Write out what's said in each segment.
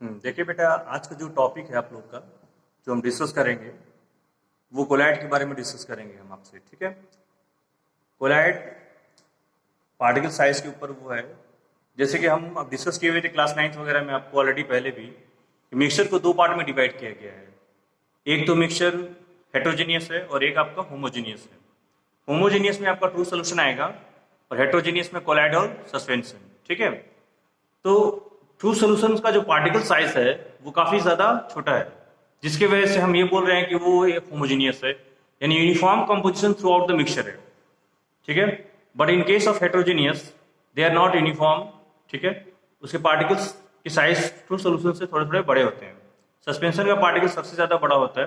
देखिए बेटा, आज का जो टॉपिक है आप लोग का, जो हम डिस्कस करेंगे, वो कोलाइड के बारे में डिस्कस करेंगे हम आपसे। ठीक है। कोलाइड पार्टिकल साइज के ऊपर वो है, जैसे कि हम अब डिस्कस किए हुए थे क्लास 9th वगैरह में आपको ऑलरेडी पहले भी, मिक्सचर को दो पार्ट में डिवाइड किया गया है। एक तो मिक्सचर हेट्रोजीनियस है और एक आपका होमोजीनियस है। होमोजीनियस में आपका ट्रू सोल्यूशन आएगा और हेट्रोजीनियस में कोलाइड और सस्पेंशन। ठीक है। तो ट्रू सोल्यूशन का जो पार्टिकल साइज है वो काफी ज्यादा छोटा है, जिसके वजह से हम ये बोल रहे हैं कि वो एक होमोजीनियस है, यानी uniform composition throughout the mixture है। ठीक है। But in case of heterogeneous they are not uniform. ठीक है। उसके पार्टिकल्स की साइज ट्रू सोल्यूशन से थोड़े थोड़े बड़े होते हैं। सस्पेंशन का पार्टिकल सबसे ज्यादा बड़ा होता है।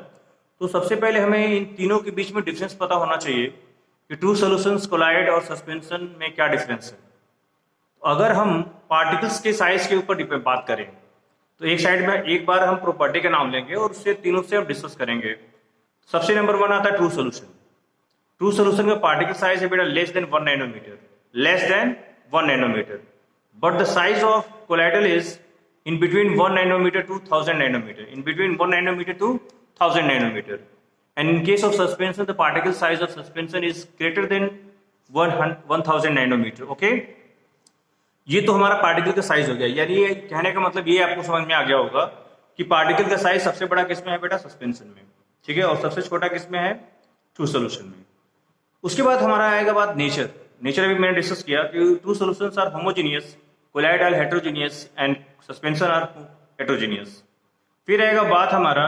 तो सबसे पहले हमें इन तीनों के बीच में डिफरेंस पता होना चाहिए कि ट्रू सोल्यूशंस, कोलाइड और सस्पेंशन में क्या डिफरेंस है। अगर हम पार्टिकल्स के साइज के ऊपर बात करें तो एक साइड में एक बार हम प्रॉपर्टी का नाम लेंगे और उससे तीनों से हम डिस्कस करेंगे। सबसे नंबर 1 आता है ट्रू सोल्यूशन। ट्रू सोल्यूशन का पार्टिकल साइज है बेटा less than 1 nanometre, less than 1 nanometre. But the size of colloidal is in between 1 nanometer to 1000 nanometer, in between 1 nanometer to 1000 nanometer. And in case of suspension, the particle size of suspension is greater than 1000 nanometer. Okay? ये तो हमारा particle का size हो गया। यानी ये कहने का मतलब ये आपको समझ में आ गया होगा कि पार्टिकल का साइज सबसे बड़ा किस में है बेटा? सस्पेंशन में। ठीक है। और सबसे छोटा किस में है? ट्रू सोल्यूशन में। उसके बाद हमारा आएगा बात नेचर। नेचर अभी मैंने डिस्कस किया कि true solutions are homogeneous, colloid are heterogeneous and suspension are heterogeneous. फिर आएगा बात हमारा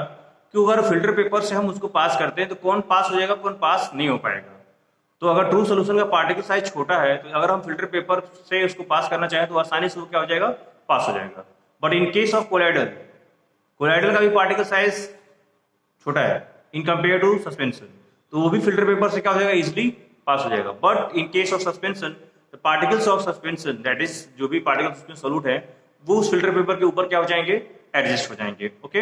कि अगर फिल्टर पेपर से हम उसको पास करते हैं तो कौन पास हो जाएगा, कौन पास नहीं हो पाएगा। तो अगर ट्रू सोल्यूशन का पार्टिकल साइज छोटा है तो अगर हम फिल्टर पेपर से उसको पास करना चाहें तो आसानी से वो क्या हो जाएगा? पास हो जाएगा। But in case of colloidal, colloidal का भी पार्टिकल साइज छोटा है इन कंपेयर टू सस्पेंशन, तो वो भी फिल्टर पेपर से क्या हो जाएगा? इजिली पास हो जाएगा। But in case of suspension, the particles of suspension, that is जो भी पार्टिकल्स उसमें सोल्यूट है, वो उस फिल्टर पेपर के ऊपर क्या हो जाएंगे? एडजस्ट हो जाएंगे। ओके।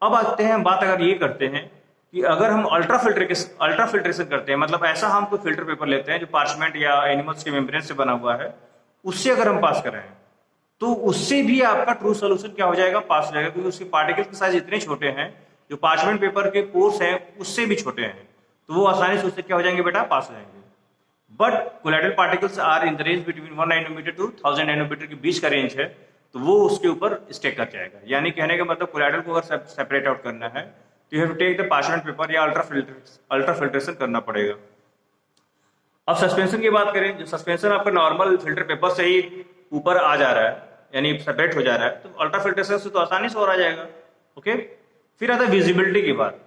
अब आते हैं बात, अगर ये करते हैं कि अगर हम अल्ट्रा फिल्ट्रेशन करते हैं, मतलब ऐसा हम कोई फिल्टर पेपर लेते हैं जो पार्चमेंट या एनिमल्स के मेम्ब्रेन से बना हुआ है, उससे अगर हम पास कर रहे हैं तो उससे भी आपका ट्रू सोल्यूशन क्या हो जाएगा? पास हो जाएगा, क्योंकि उसके पार्टिकल्स के साइज इतने छोटे हैं, जो पार्चमेंट पेपर के पोर्स हैं उससे भी छोटे हैं, तो वो आसानी से उससे क्या हो जाएंगे बेटा? पास हो जाएंगे। But colloidal particles are in the range between 1 nanometre to 1000 nanometre के बीच का रेंज है, तो वो उसके ऊपर स्टेक कर जाएगा। यानी कहने का मतलब कोलाइडल को अगर सेपरेट आउट करना है तो you have to take the parchment paper या अल्ट्रा फिल्ट्रेशन करना पड़ेगा। अब सस्पेंशन की बात करें, जो सस्पेंशन आपका नॉर्मल फिल्टर पेपर से ही ऊपर आ जा रहा है, यानी सेपरेट हो जा रहा है, तो अल्ट्रा फिल्ट्रेशन से तो आसानी से और आ जाएगा। ओके। फिर आता है विजिबिलिटी की बात।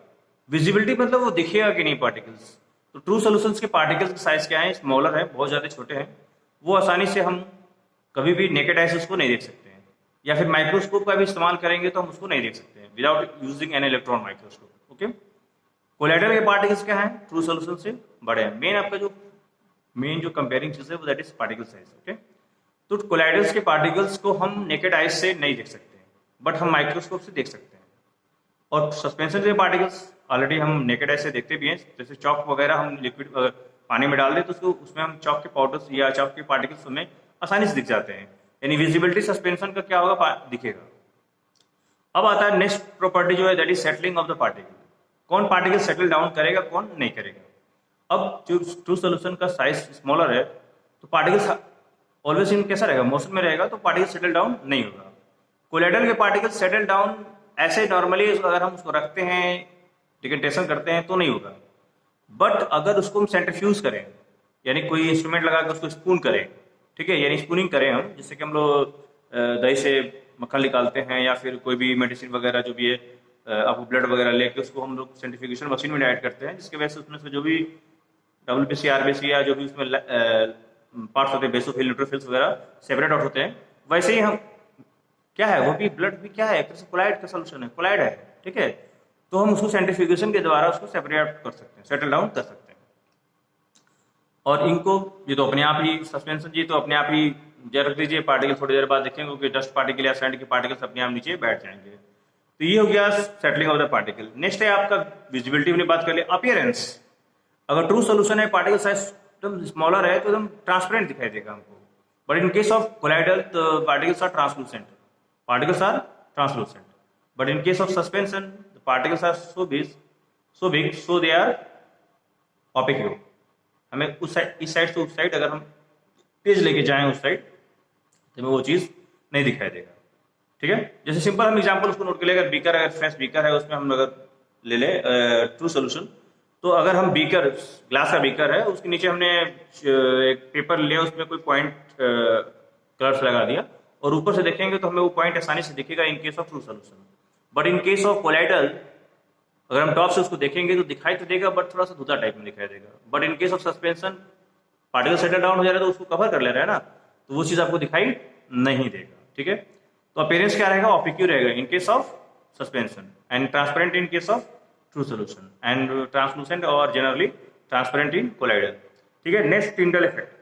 विजिबिलिटी मतलब वो दिखेगा कि नहीं पार्टिकल्स। तो ट्रू सोल्यूशंस के पार्टिकल्स का साइज क्या है? स्मॉलर है, बहुत ज्यादा छोटे हैं, वो आसानी से हम कभी भी नेकेड आई से उसको नहीं देख सकते हैं, या फिर माइक्रोस्कोप का भी इस्तेमाल करेंगे तो हम उसको नहीं देख सकते हैं without using an electron microscope. Okay. Colloidal के पार्टिकल्स क्या है? ट्रू सोल्यूशन से बड़े हैं। मेन जो कंपेयरिंग चीज है वो that is particle size. Okay. तो कोलाइडल्स के पार्टिकल्स को हम नेकेड आई से नहीं देख सकते हैं, बट हम माइक्रोस्कोप से देख सकते हैं। और सस्पेंशन के पार्टिकल्स ऑलरेडी हम नेकेड आई से देखते भी हैं, जैसे चॉक वगैरह हम लिक्विड पानी में डाल दें तो उसको उसमें हम चॉक के पाउडर्स या चॉक के पार्टिकल्स हमें आसानी से दिख जाते हैं। यानी विजिबिलिटी सस्पेंशन का क्या होगा? दिखेगा। अब आता है नेक्स्ट प्रॉपर्टी जो है, that is settling of the particle. कौन पार्टिकल सेटल डाउन करेगा, कौन नहीं करेगा। अब जो ट्रू सोल्यूशन का साइज स्मॉलर है तो पार्टिकल ऑलवेज इन कैसा रहेगा? मोशन में रहेगा, तो पार्टिकल सेटल डाउन नहीं होगा। कोलाइडल के पार्टिकल सेटल डाउन ऐसे नॉर्मली अगर हम उसको रखते हैं, डिकेंटेशन करते हैं, तो नहीं होगा। बट अगर उसको हम सेंट्रीफ्यूज करें, यानी कोई इंस्ट्रूमेंट लगा कर उसको स्पून करें, ठीक है, यानी स्पूनिंग करें हम, जिससे कि हम लोग दही से मक्खन निकालते हैं या फिर कोई भी मेडिसिन वगैरह जो भी है, आपको ब्लड वगैरह लेके उसको हम लोग सेंट्रीफ्यूगेशन मशीन में ऐड करते हैं, जिसकी वजह से उसमें से जो भी WBC, RBC या जो भी उसमें पार्ट्स होते हैं, बेसोफिल, न्यूट्रोफिल्स वगैरह सेपरेट आउट होते हैं। वैसे ही हम क्या है, वो भी ब्लड भी क्या है? कोलाइड का सोल्यूशन है, कोलाइड है। ठीक है। तो हम उसको सेंट्रीफ्यूगेशन के द्वारा उसको सेपरेट कर सकते हैं, सेटल डाउन कर सकते हैं। और इनको ये तो अपने आप ही सस्पेंशन जी तो अपने आप ही रख दीजिए, पार्टिकल थोड़ी देर बाद देखेंगे कि डस्ट पार्टिकल या सैंड के पार्टिकल्स अपने आप नीचे बैठ जाएंगे। तो ये हो गया settling of the particle. Next है आपका विजिबिलिटी में बात कर ले, अपीयरेंस। अगर ट्रू सोल्यूशन है, पार्टिकल साइज एकदम स्मॉलर है तो एकदम ट्रांसपेरेंट दिखाई देगा हमको। But in case of colloidal, तो particles are translucent, particles are translucent. But in case of suspension, the particles are so big, so they are opaque. हमें उस साइड, इस साइड से उस साइड अगर हम पेज लेके जाएं उस साइड, तो हमें वो चीज़ नहीं दिखाई देगा. ठीक है, जैसे सिंपल हम एग्जांपल उसको नोट कर ले. अगर बीकर, अगर फ्रेश बीकर है, उसमें हम अगर ले ले ट्रू सोल्यूशन, तो अगर हम बीकर, ग्लास का बीकर है, उसके नीचे हमने एक पेपर लिया, उसमें कोई पॉइंट कलर्स लगा दिया, और ऊपर से देखेंगे तो हमें वो पॉइंट आसानी से दिखेगा इन case of true solution. But in case of colloidal, अगर हम टॉप से उसको देखेंगे तो दिखाई तो देगा, बट थोड़ा सा धुंधला टाइप में दिखाई देगा. But in case of suspension, particle settle down हो जा रहा है तो उसको कवर कर ले रहा है ना, तो वो चीज़ आपको दिखाई नहीं देगा. ठीक है, तो अपीयरेंस क्या रहेगा? ऑपिक्यू रहेगा इन case of suspension, and transparent in case of true solution, and translucent और जनरली ट्रांसपेरेंट इन कोलाइडल. ठीक है, next Tyndall effect.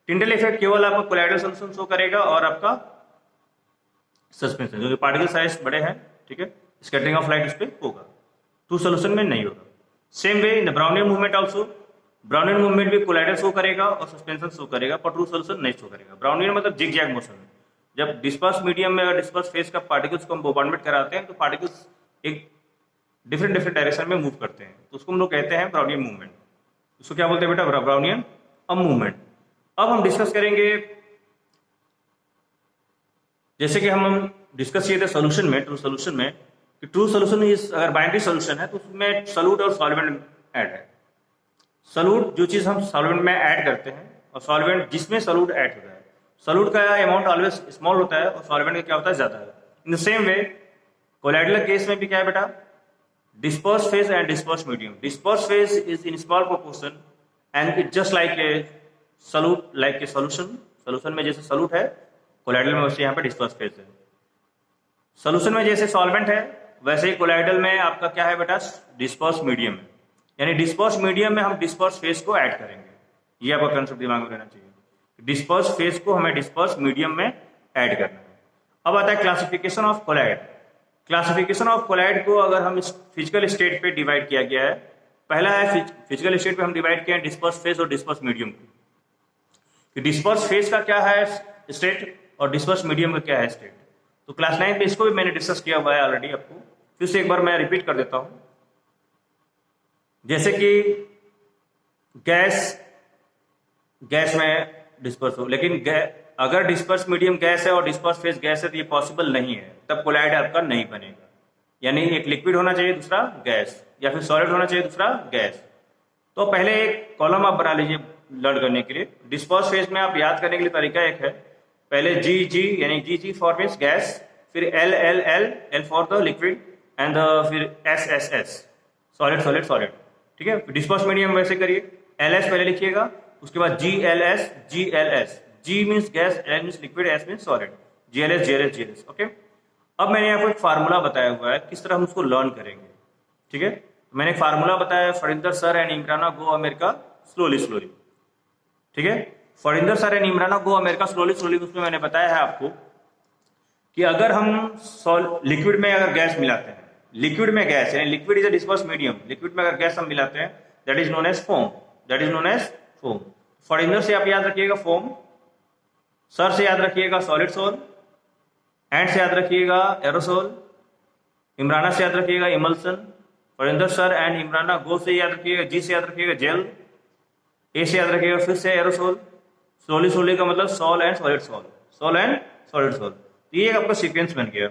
Tyndall effect केवल आपका कोलाइडल सोल्यूशन शो करेगा और आपका सस्पेंशन, जो पार्टिकल साइज बड़े हैं, ठीक है, स्कैटरिंग ऑफ लाइट उस पर होगा, ट्रू सोल्यूशन में नहीं होगा. Same way in the Brownian movement also, Brownian movement भी कोलाइडल शो करेगा और सस्पेंशन शो करेगा, पर ट्रू सोल्यूशन नहीं शो करेगा. ब्राउनियन मतलब जिग जैग मोशन. जब डिस्पर्स मीडियम में और डिस्पर्स फेज का पार्टिकल्स को हम बोmbardment कराते हैं, तो पार्टिकल्स एक डिफरेंट डायरेक्शन में मूव करते हैं, तो उसको हम लोग कहते हैं ब्राउनियन मूवमेंट. उसको क्या बोलते हैं बेटा? Brownian movement. अब हम डिस्कस करेंगे, जैसे कि हम डिस्कस किए थे सोल्यूशन में, ट्रू सोल्यूशन में, कि ट्रू सोल्यूशन अगर बाइनरी सोल्यूशन है तो उसमें सॉल्यूट और सॉल्वेंट ऐड है. सॉल्यूट जो चीज़ हम सॉल्वेंट में ऐड करते हैं, और सॉल्वेंट जिसमें सॉल्यूट ऐड होता है, सॉल्यूट का अमाउंट ऑलवेज स्मॉल होता है और सॉल्वेंट का क्या होता है? ज़्यादा है. In the same way colloidal case में भी क्या है बेटा? Disperse phase and disperse medium. Disperse phase is in small proportion and it just like a solute, like a solution. Solution में जैसे सॉल्यूट है, कोलाइडल में वैसे यहाँ पे डिस्पर्स फेज है. सोल्यूशन में जैसे सॉल्वेंट है, वैसे ही कोलाइडल में आपका क्या है बेटा? डिस्पर्स मीडियम है. यानी डिस्पर्स मीडियम में हम डिस्पर्स फेज को ऐड करेंगे. ये आपका कंसेप्ट दिमाग में रहना चाहिए. डिस्पर्स फेज को हमें डिस्पर्स मीडियम में ऐड करना है. अब आता है classification of colloid. Classification of colloid को अगर हम फिजिकल स्टेट पे डिवाइड किया गया है. पहला है फिजिकल स्टेट पे हम डिवाइड किया है डिस्पर्स फेज और डिस्पर्स मीडियम को. डिस्पर्स फेज का क्या है स्टेट और डिस्पर्स मीडियम का क्या है स्टेट. तो क्लास 9 में इसको भी मैंने डिस्कस किया हुआ है ऑलरेडी. आपको फिर से एक बार मैं रिपीट कर देता हूं. जैसे कि गैस में डिस्पर्स हो, लेकिन अगर डिस्पर्स मीडियम गैस है और डिस्पर्स फेज गैस है तो ये पॉसिबल नहीं है, तब कोलाइड आपका नहीं बनेगा. यानी एक लिक्विड होना चाहिए, दूसरा गैस, या फिर सॉलिड होना चाहिए, दूसरा गैस. तो पहले एक कॉलम आप बना लीजिए लर्न करने के लिए. डिस्पर्स फेज में आप याद करने के लिए तरीका एक है, पहले जी यानी जी फॉर मीन्स गैस, फिर L for the liquid, and फिर एस सॉलिड. ठीक है, डिस्पर्स मीडियम वैसे करिए, LS पहले लिखिएगा, उसके बाद GLS. G means gas, L means liquid, S means solid, GLS. Okay, अब मैंने आपको एक फार्मूला बताया हुआ है किस तरह हम उसको लर्न करेंगे. ठीक है, मैंने एक फार्मूला बताया, Farinder sir and Imrana go America slowly. ठीक है, Farinder sir and Imrana go America slowly. उसमें मैंने बताया है आपको कि अगर हम लिक्विड में अगर गैस मिलाते हैं, लिक्विड में गैस यानी liquid is a disperse medium, liquid में अगर गैस हम मिलाते हैं, that is known as foam. Farinder से आप याद रखिएगा फोम, सर से याद रखिएगा सॉलिड सोल, एंड से याद रखिएगा एरोसोल, इमराना से याद रखिएगा emulsion. Farinder sir and Imrana गो से याद रखिएगा, जी से याद रखिएगा जेल, ए से याद रखिएगा फिर से एरोसोल, स्लोली का मतलब सॉल एंड सॉलिड सोल. तो ये आपका सीक्वेंस बन गया.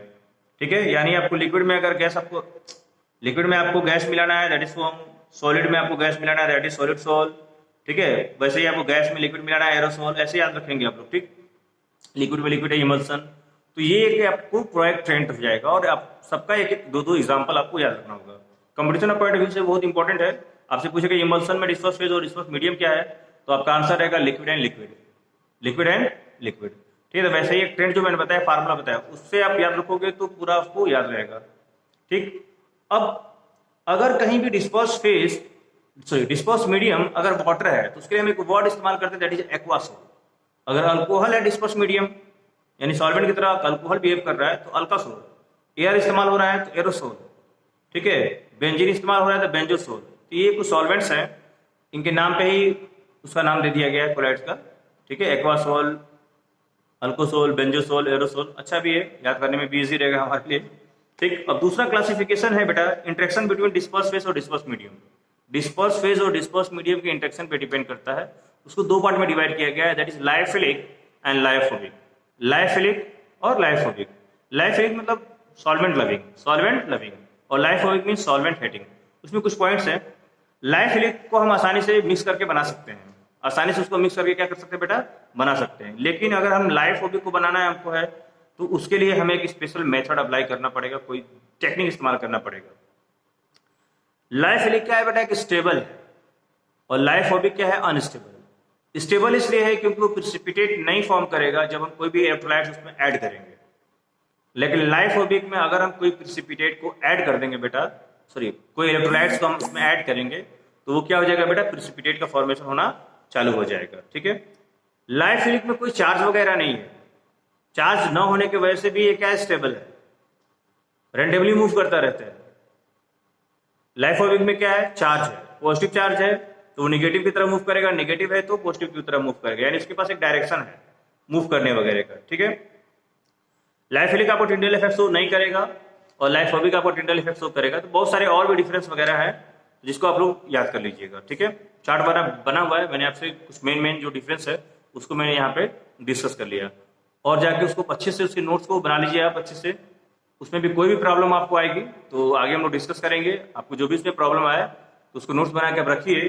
ठीक है, यानी आपको लिक्विड में अगर लिक्विड में आपको गैस मिलाना है, दैट इज फोम. सॉलिड में आपको गैस मिलाना है, दैट इज सॉलिड सोल. ठीक है, वैसे ही आपको गैस में लिक्विड मिलाना है, एरोसोल. ऐसे याद रखेंगे आप लोग. ठीक, लिक्विड में लिक्विड है इमल्सन. तो ये एक आपको प्रोजेक्ट ट्रेंड हो जाएगा, और आप सबका एक दो एग्जाम्पल आपको याद रखना होगा. कंपटीशन पॉइंट ऑफ व्यू से बहुत इंपॉर्टेंट है. आपसे पूछेगा इमल्सन में डिस्पर्स फेज और डिस्पर्स मीडियम क्या है, तो आपका आंसर रहेगा लिक्विड एंड लिक्विड. ठीक है, तो वैसे ही एक ट्रेंड जो मैंने बताया, फार्मूला बताया, उससे आप याद रखोगे तो पूरा आपको याद रहेगा. ठीक, अब अगर कहीं भी डिस्पर्स मीडियम अगर वाटर है, तो उसके लिए हम एक वर्ड इस्तेमाल करते हैं, दैट इज एक्वासोल. अगर अल्कोहल है डिस्पर्स मीडियम यानी सॉल्वेंट की तरह अल्कोहल बिहेव कर रहा है, तो अल्कासोल. एयर इस्तेमाल हो रहा है तो एरोसोल. ठीक है, बेंजीन इस्तेमाल हो रहा है तो बेंजोसोल. तो ये कुछ सॉल्वेंट्स हैं, इनके नाम पे ही उसका नाम दे दिया गया है कोलाइड्स का. ठीक है, एक्वासोल, अल्कोसोल, बेंजोसोल, एरोसोल, अच्छा भी है, याद करने में भी इजी रहेगा हमारे लिए। ठीक, अब दूसरा क्लासिफिकेशन है बेटा इंटरेक्शन बिटवीन डिस्पर्स फेज और डिस्पर्स मीडियम। डिस्पर्स फेज और डिस्पर्स मीडियम के इंटरेक्शन पे डिपेंड करता है। उसको दो पार्ट में डिवाइड किया गया है, that is lyophilic and lyophobic. Lyophilic और लायोफोबिक। लायोफिलिक मतलब सॉल्वेंट लविंग, और लायोफोबिक मीन सॉल्वेंट हेटिंग। उसमें कुछ पॉइंट्स हैं। लायोफिलिक को हम आसानी से मिक्स करके बना सकते हैं, आसानी से उसको मिक्स करके क्या कर सकते हैं बेटा, बना सकते हैं। लेकिन अगर हम लायोफोबिक को बनाना है हमको है, तो उसके लिए हमें एक स्पेशल मेथड अप्लाई करना पड़ेगा, कोई टेक्निक इस्तेमाल करना पड़ेगा। लायोफिलिक क्या है बेटा, एक स्टेबल है, और लायोफोबिक क्या है, अनस्टेबल। स्टेबल इसलिए है क्योंकि वो प्रिसिपिटेट नहीं फॉर्म करेगा जब हम कोई भी इलेक्ट्रोलाइट्स उसमें ऐड करेंगे। लेकिन लायोफोबिक में अगर हम कोई प्रिसिपिटेट को ऐड कर देंगे बेटा, कोई इलेक्ट्रोलाइट्स को हम उसमें ऐड करेंगे, तो वो क्या हो जाएगा बेटा, प्रिसिपिटेट का फॉर्मेशन होना चालू हो जाएगा। ठीक है, लायोफिलिक में कोई चार्ज वगैरह नहीं है। चार्ज न होने की वजह से भी ये क्या है, स्टेबल है, रेंडमली मूव करता रहता है। लायोफोबिक में क्या है, चार्ज है, पॉजिटिव चार्ज है तो वो निगेटिव की तरफ मूव करेगा, नेगेटिव है तो पॉजिटिव की तरफ मूव करेगा, यानी इसके पास एक डायरेक्शन है मूव करने वगैरह का। ठीक है, लायोफिलिक आपको टिंडल इफेक्ट शो नहीं करेगा और लायोफोबिक आपको टिंडल इफेक्ट शो करेगा। तो बहुत सारे और भी डिफरेंस वगैरह है जिसको आप लोग याद कर लीजिएगा। ठीक है, चार्ट बना हुआ है, मैंने आपसे कुछ मेन जो डिफरेंस है उसको मैंने यहाँ पे डिस्कस कर लिया, और जाके उसको अच्छे से उसके नोट्स को बना लीजिए आप अच्छे से। उसमें भी कोई भी प्रॉब्लम आपको आएगी तो आगे हम लोग डिस्कस करेंगे। आपको जो भी उसमें प्रॉब्लम आया तो उसको नोट्स बना के आप रखिए,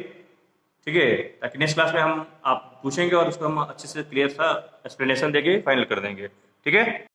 ठीक है, ताकि नेक्स्ट क्लास में हम आप पूछेंगे और उसको हम अच्छे से क्लियर सा एक्सप्लेनेशन देके फाइनल कर देंगे। ठीक है।